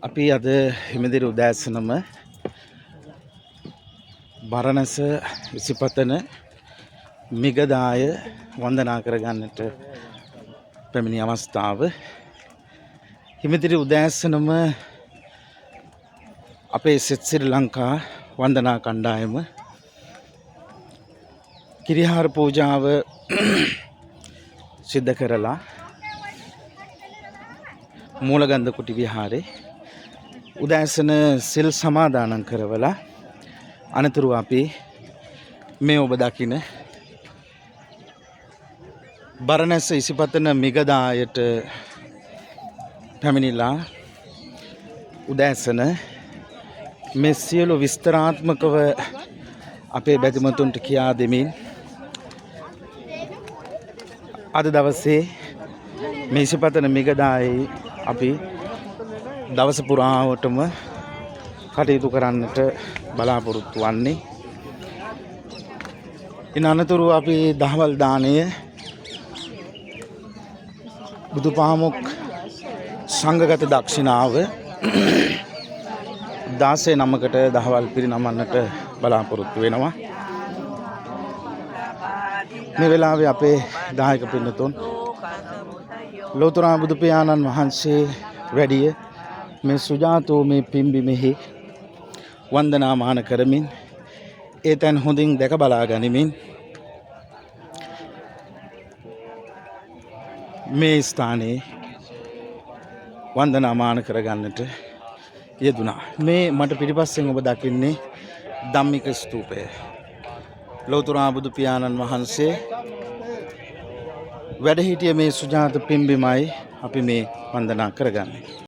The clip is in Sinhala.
අපි අද හිමිදිරි උදෑසනම බරණැස ඉසිපතන මිගදාය වන්දනා කරගන්නට පැමිණි අවස්ථාව. හිමිදිරි උදෑසනම අපේ සෙත් ශ්‍රී ලංකා වන්දනා කණ්ඩායම කිරිහාර පූජාව සිද්ධ කරලා මූලගන්ධ කුටි විහාරේ උදෑසන සිල් සමාදානම් කරවලා අනතුරු අපි මේ ඔබ දකින බරණැස ඉසිපතන මිගදායට පැමිණිලා උදෑසන මේ සියලු විස්තරාත්මකව අපේ බැතිමතුන්ට කියා දෙමින් අද දවසේ මේ ඉසිපතන මිගදායේ අපි දවස පුරාවටම කටයුතු කරන්නට බලාපොරොත්තු වන්නේ. ඉන් අනතුරු අපි දහවල් දාණය බුදුපාමොක් සංඝගත දක්ෂිනාව 16:09කට දහවල් පිරිනමන්නට බලාපොරොත්තු වෙනවා. මේ වෙලාවේ අපේ දායක පින්නතුන් ලෝතර බුදු පියාණන් වහන්සේ වැඩිය මේ සුජාතෝ මේ පිම්බිමෙහි වන්දනාමාන කරමින් ඒ තැන් හොඳින් දැක බලා ගනිමින් මේ ස්ථානයේ වන්දනාමාන කරගන්නට යෙදුණා. මේ මට පිටිපස්සෙන් ඔබ දකින්නේ ධම්මික ස්තූපය. ලෝතර බුදු පියාණන් වහන්සේ වැඩ සිටිය මේ සුජාත පිම්බිමයි අපි මේ වන්දනා කරගන්නේ.